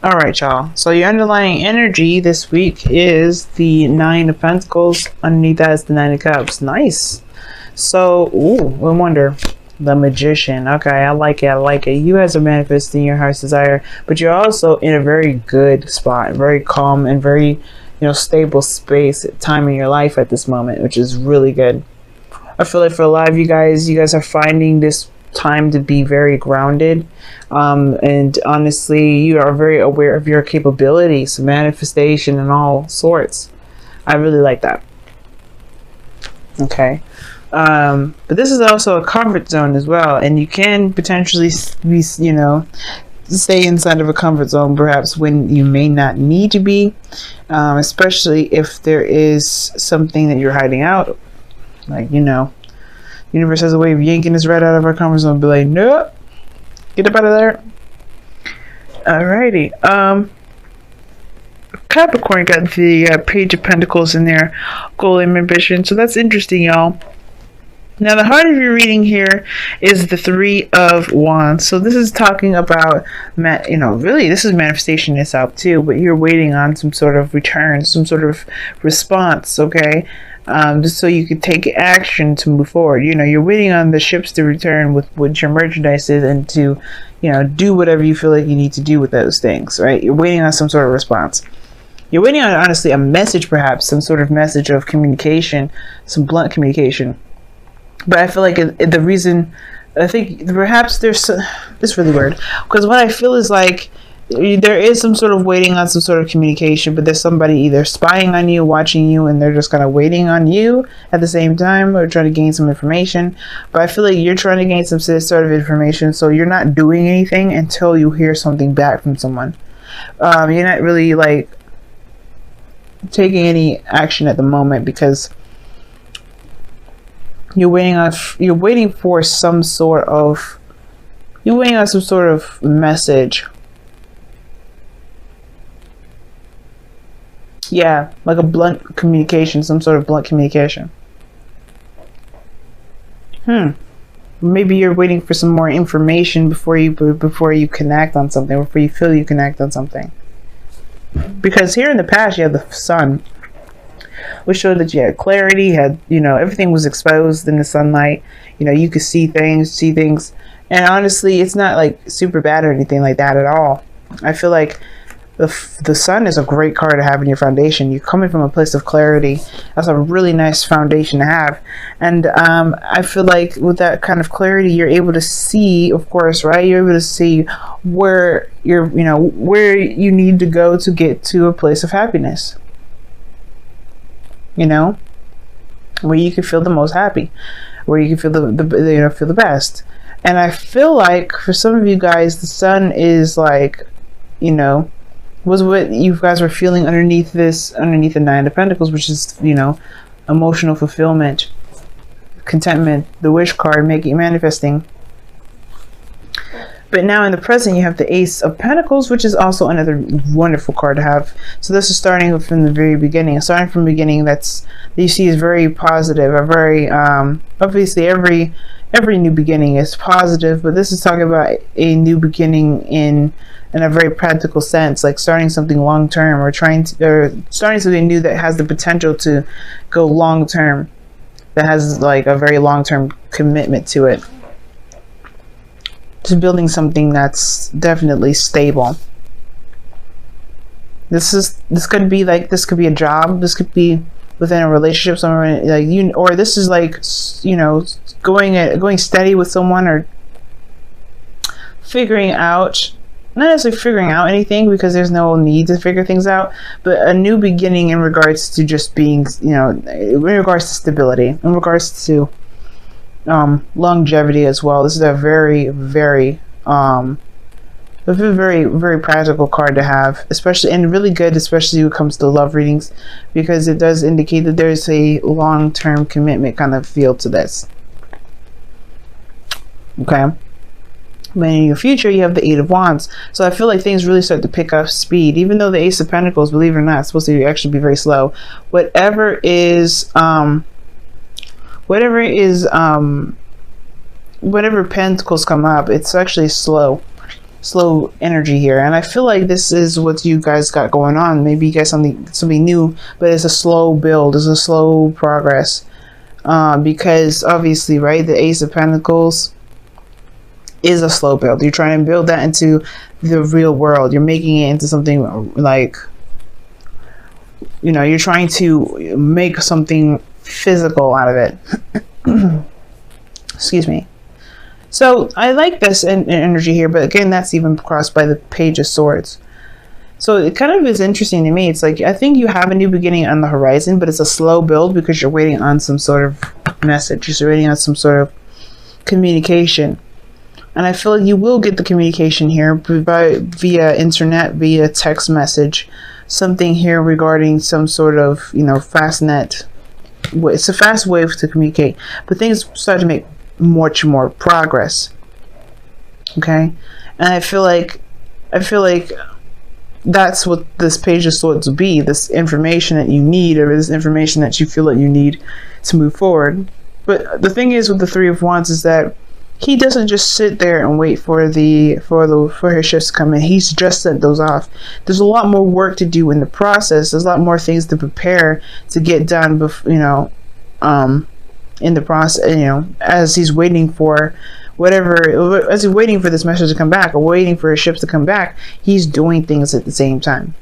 All right, y'all. So your underlying energy this week is the Nine of Pentacles. Underneath that is the Nine of Cups. Nice. So, I wonder. The Magician. Okay, I like it. I like it. You guys are manifesting your heart's desire, but you're also in a very good spot, very calm and very, stable space, time in your life at this moment, which is really good. I feel like for a lot of you guys are finding this time to be very grounded, and honestly, you are very aware of your capabilities, manifestation, and all sorts. I really like that. Okay. But this is also a comfort zone as well, and you can potentially be, stay inside of a comfort zone perhaps when you may not need to be, especially if there is something that you're hiding out. Like, universe has a way of yanking us right out of our comfort zone. Be like, nope, get up out of there. Alrighty. Capricorn got the Page of Pentacles in their goal and ambition, so that's interesting, y'all. Now, the heart of your reading here is the Three of Wands. So this is talking about, really, this is manifestation itself too, but you're waiting on some sort of return, some sort of response, okay? Just so you could take action to move forward. You're waiting on the ships to return with what your merchandise is and to, do whatever you feel like you need to do with those things, right? You're waiting on some sort of response. You're waiting on, honestly, a message, perhaps, some sort of message of communication, some blunt communication. But I feel like the reason, I think perhaps it's really weird, because what I feel is like there is some sort of waiting on some sort of communication, but there's somebody either spying on you, watching you, and they're just kind of waiting on you at the same time, or trying to gain some information. But I feel like you're trying to gain some sort of information, so you're not doing anything until you hear something back from someone. You're not really like taking any action at the moment because you're waiting for some sort of message. Yeah, like a blunt communication, some sort of blunt communication. Maybe you're waiting for some more information before you connect on something, before you feel you connect on something. Because here in the past you have the Sun, which showed that you had clarity, everything was exposed in the sunlight. You could see things. And honestly, it's not like super bad or anything like that at all. I feel like the Sun is a great card to have in your foundation. You're coming from a place of clarity. That's a really nice foundation to have. And I feel like with that kind of clarity, you're able to see, of course, right? You're able to see where where you need to go to get to a place of happiness. Where you can feel the most happy, where you can feel feel the best. And I feel like for some of you guys, the Sun is like, was what you guys were feeling underneath the Nine of Pentacles, which is, emotional fulfillment, contentment, the wish card, manifesting. But now in the present, you have the Ace of Pentacles, which is also another wonderful card to have. So this is starting from the very beginning. Starting from the beginning, that you see is very positive. A very obviously every new beginning is positive, but this is talking about a new beginning in a very practical sense, like starting something long term, or starting something new that has the potential to go long term, that has like a very long term commitment to it. To building something that's definitely stable. This could be a job. This could be within a relationship, somewhere like or this is like going steady with someone, or figuring out, not necessarily figuring out anything because there's no need to figure things out, but a new beginning in regards to just being, in regards to stability, in regards to longevity as well. This is a very, very very practical card to have, especially, and really good, especially when it comes to love readings, because it does indicate that there's a long-term commitment kind of feel to this. Okay. But in your future, you have the Eight of Wands. So I feel like things really start to pick up speed, even though the Ace of Pentacles, believe it or not, is supposed to actually be very slow. Whatever Pentacles come up, it's actually slow. slow energy here. And I feel like this is what you guys got going on. Maybe you guys something new, but it's a slow build, it's a slow progress. Because obviously, right, the Ace of Pentacles is a slow build. You're trying to build that into the real world. You're making it into something like, you know, you're trying to make something physical out of it. Excuse me. So I like this energy here, but again, that's even crossed by the Page of Swords. So it kind of is interesting to me. It's like, I think you have a new beginning on the horizon, but it's a slow build because you're waiting on some sort of message. You're waiting on some sort of communication. And I feel like you will get the communication here via internet, via text message, something here regarding some sort of, you know, fast net. It's a fast way to communicate, but things start to make much more progress. Okay. And I feel like that's what this Page of Swords will be, this information that you need, or this information that you feel that you need to move forward. But the thing is with the Three of Wands is that he doesn't just sit there and wait for his shifts to come in. He's just sent those off. There's a lot more work to do in the process. There's a lot more things to prepare to get done before, you know, in the process, you know, as he's waiting for whatever, as he's waiting for this message to come back, or waiting for his ships to come back, he's doing things at the same time.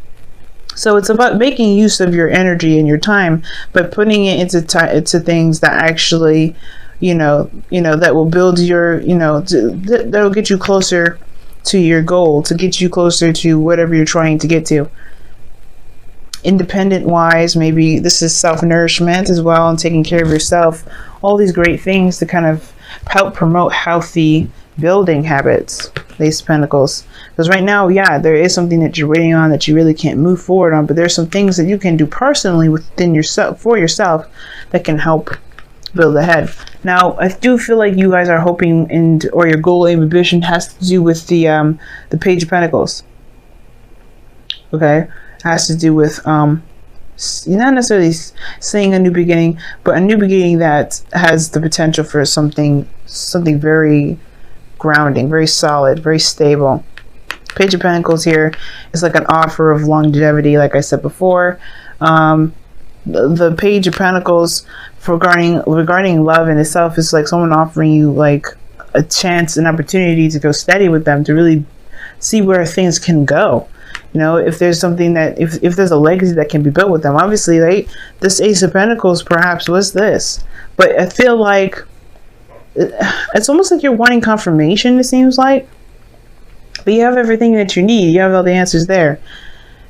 So it's about making use of your energy and your time, but putting it into things that actually, you know, that will build your, you know, that will get you closer to your goal, to get you closer to whatever you're trying to get to. Independent wise, maybe this is self-nourishment as well, and taking care of yourself. All these great things to kind of help promote healthy building habits, Ace of Pentacles. Because right now, yeah, there is something that you're waiting on that you really can't move forward on, but there's some things that you can do personally within yourself, for yourself, that can help build ahead. Now, I do feel like you guys are hoping, or your goal, aim, ambition has to do with the Page of Pentacles. Okay, has to do with not necessarily saying a new beginning, but a new beginning that has the potential for something very grounding, very solid, very stable. Page of Pentacles here is like an offer of longevity, like I said before. The Page of Pentacles regarding love in itself is like someone offering you like a chance, an opportunity to go steady with them, to really see where things can go. You know, if there's something that, if there's a legacy that can be built with them. Obviously, right, this Ace of Pentacles perhaps was this, but I feel like it's almost like you're wanting confirmation, it seems like. But you have everything that you need. You have all the answers there.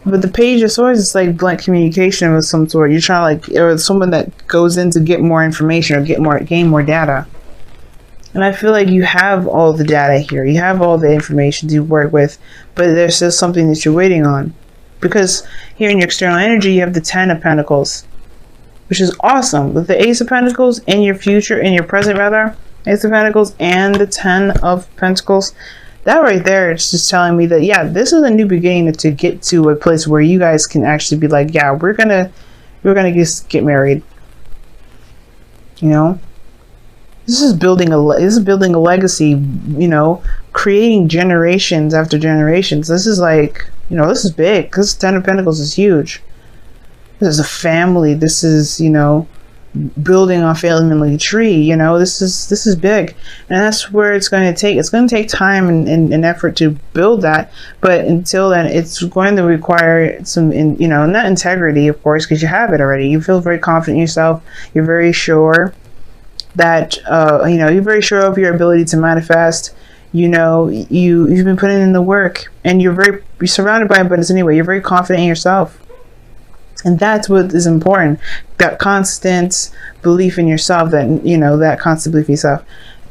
But the Page of Swords is like blunt communication of some sort. You're trying to, like, or someone that goes in to get more information or gain more data. And I feel like you have all the data here. You have all the information to work with, but there's still something that you're waiting on. Because here in your external energy, you have the Ten of Pentacles, which is awesome. With the Ace of Pentacles in your future, in your present rather, Ace of Pentacles and the Ten of Pentacles, that right there, it's just telling me that, yeah, this is a new beginning to get to a place where you guys can actually be like, yeah, we're gonna just get married. You know, this is building a legacy. You know, creating generations after generations. This is like, you know, this is big. This Ten of Pentacles is huge. This is a family. This is, you know, building a family tree. You know, this is big, and that's where it's going to take. It's going to take time and effort to build that. But until then, it's going to require some, you know, not integrity, of course, because you have it already. You feel very confident in yourself. You're very sure that you know, you're very sure of your ability to manifest. You know, you've been putting in the work, and you're surrounded by abundance anyway. You're very confident in yourself. And that's what is important, that constant belief in yourself, that, you know, that constant belief in yourself.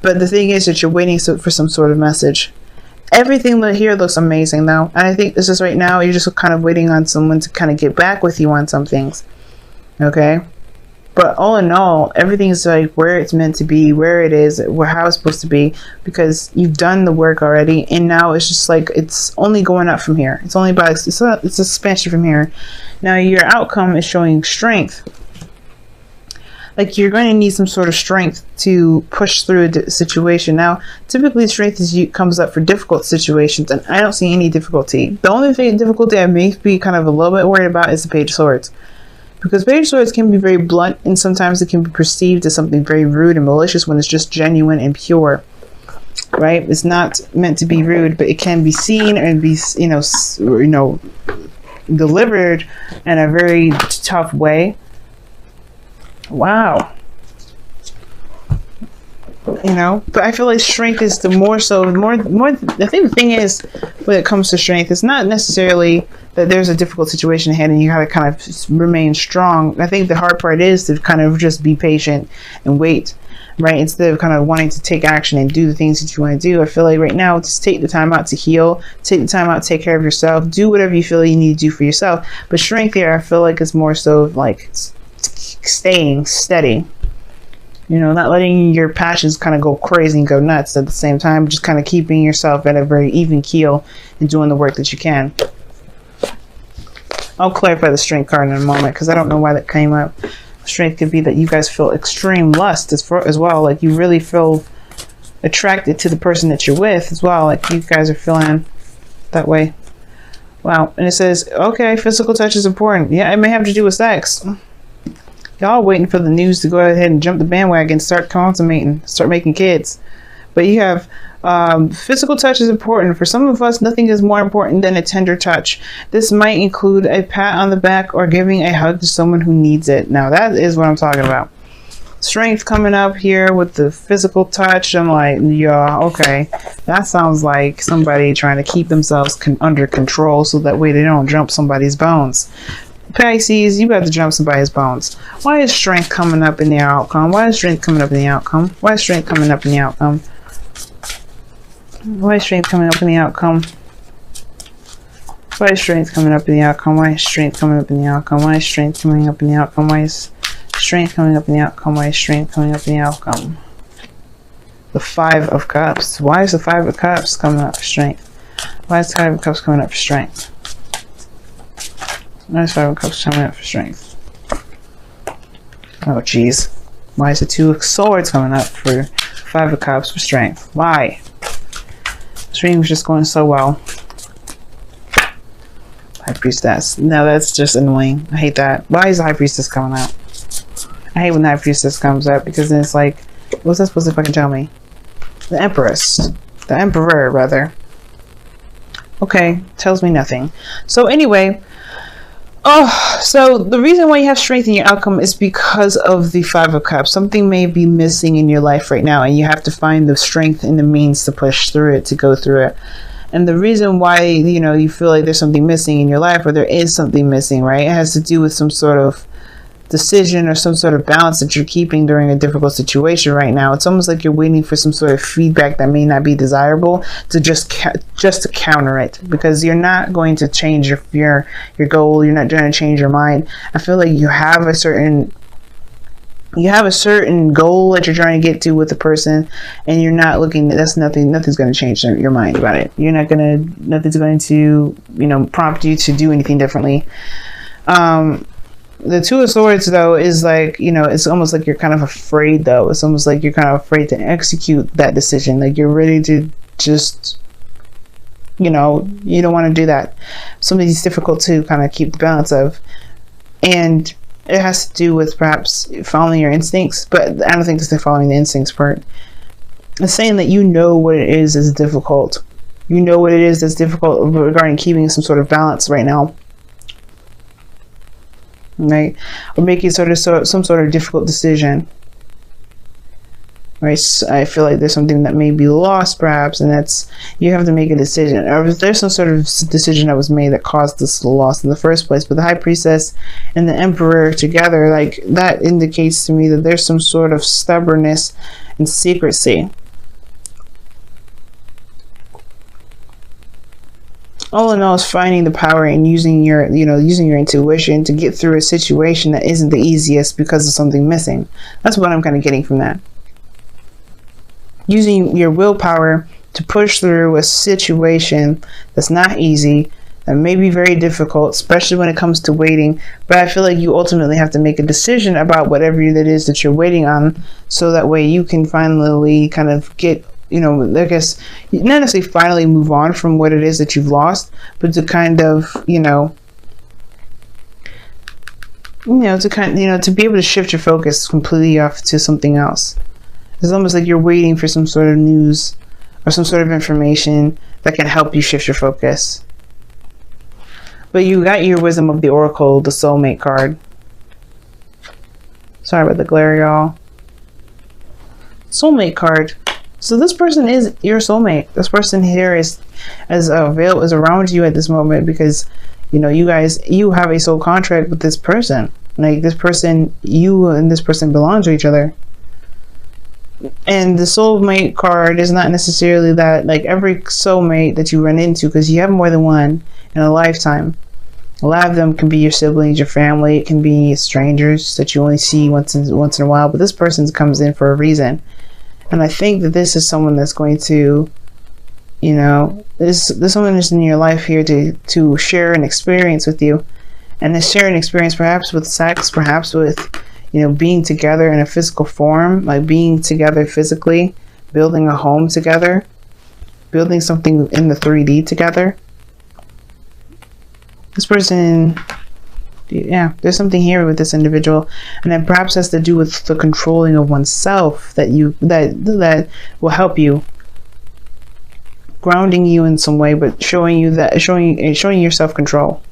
But the thing is that you're waiting for some sort of message. Everything here looks amazing though. And I think this is right now, you're just kind of waiting on someone to kind of get back with you on some things. Okay? But all in all, everything's like where it's meant to be, where it is, how it's supposed to be, because you've done the work already, and now it's just like it's only going up from here. It's only about it's expansion from here. Now your outcome is showing strength. like you're going to need some sort of strength to push through a situation. Now, typically strength comes up for difficult situations, and I don't see any difficulty. The only difficulty I may be kind of a little bit worried about is the Page of Swords. Because Page of Swords can be very blunt, and sometimes it can be perceived as something very rude and malicious when it's just genuine and pure. Right? It's not meant to be rude, but it can be seen and be, delivered in a very tough way. Wow. But I feel like strength is the more. I think the thing is, when it comes to strength, it's not necessarily that there's a difficult situation ahead and you gotta kind of remain strong. I think the hard part is to kind of just be patient and wait, right? Instead of kind of wanting to take action and do the things that you want to do. I feel like right now, just take the time out to heal, take the time out to take care of yourself, do whatever you feel you need to do for yourself. But strength here, I feel like, is more so like staying steady. Not letting your passions kind of go crazy and go nuts at the same time, just kind of keeping yourself at a very even keel and doing the work that you can. I'll clarify the strength card in a moment because I don't know why that came up. Strength could be that you guys feel extreme lust as well. Like you really feel attracted to the person that you're with as well. Like you guys are feeling that way. Wow. And it says, okay, physical touch is important. Yeah, it may have to do with sex. Y'all waiting for the news to go ahead and jump the bandwagon, start consummating, start making kids. But you have physical touch is important. For some of us, nothing is more important than a tender touch. This might include a pat on the back or giving a hug to someone who needs it. Now, that is what I'm talking about. Strength coming up here with the physical touch. I'm like, yeah, okay. That sounds like somebody trying to keep themselves under control so that way they don't jump somebody's bones. Pisces, you got to jump somebody's bones. Why is strength coming up in the outcome? Why is strength coming up in the outcome? Why is strength coming up in the outcome? Why is strength coming up in the outcome? Why is strength coming up in the outcome? Why is strength coming up in the outcome? Why is strength coming up in the outcome? Why is strength coming up in the outcome? Why is strength coming up in the outcome? The Five of Cups. Why is the Five of Cups coming up for strength? Why is the Five of Cups coming up for strength? Why is Five of Cups coming up for strength? Oh, jeez. Why is the Two of Swords coming up for Five of Cups for strength? Why? This reading was just going so well. High Priestess. No, that's just annoying. I hate that. Why is the High Priestess coming out? I hate when the High Priestess comes up because then it's like, what's that supposed to fucking tell me? The Empress. The Emperor, rather. Okay, tells me nothing. So anyway, so the reason why you have strength in your outcome is because of the Five of Cups. Something may be missing in your life right now, and you have to find the strength and the means to push through it, to go through it. And the reason why, you feel like there's something missing in your life, or there is something missing, right? It has to do with some sort of decision or some sort of balance that you're keeping during a difficult situation right now. It's almost like you're waiting for some sort of feedback that may not be desirable to just to counter it, because you're not going to change your goal. You're not going to change your mind. I feel like you have a certain goal that you're trying to get to with the person, and you're not looking. Nothing's going to change your mind about it. Nothing's going to prompt you to do anything differently. The Two of Swords, though, is like, it's almost like you're kind of afraid, though. It's almost like you're kind of afraid to execute that decision. Like you're ready to just, you don't want to do that. Something's difficult to kind of keep the balance of. And it has to do with perhaps following your instincts, but I don't think it's the following the instincts part. It's saying that what it is that's difficult. You know what it is that's difficult regarding keeping some sort of balance right now. Right, or making some sort of difficult decision, right? So I feel like there's something that may be lost, perhaps, and that's you have to make a decision, or if there's some sort of decision that was made that caused this loss in the first place. But the High Priestess and the Emperor together, like that, indicates to me that there's some sort of stubbornness and secrecy. All in all, is finding the power and using your intuition to get through a situation that isn't the easiest because of something missing. That's what I'm kind of getting from that. Using your willpower to push through a situation that's not easy That may be very difficult, especially when it comes to waiting. But I feel like you ultimately have to make a decision about whatever that is that you're waiting on, so that way you can finally kind of get, I guess, not necessarily finally move on from what it is that you've lost, but to kind of, to be able to shift your focus completely off to something else. It's almost like you're waiting for some sort of news or some sort of information that can help you shift your focus. But you got your Wisdom of the Oracle, the Soulmate card. Sorry about the glare, y'all. Soulmate card. So this person is your soulmate. This person here is around you at this moment because, you have a soul contract with this person. Like, this person, you and this person belong to each other. And the soulmate card is not necessarily that, like, every soulmate that you run into, because you have more than one in a lifetime. A lot of them can be your siblings, your family. It can be strangers that you only see once in a while. But this person comes in for a reason. And I think that this is someone that's going to, this someone is in your life here to share an experience with you. And to share an experience perhaps with sex, perhaps with, being together in a physical form, like being together physically, building a home together, building something in the 3D together. This person, there's something here with this individual, and that perhaps has to do with the controlling of oneself that will help you, grounding you in some way, but showing you your self-control.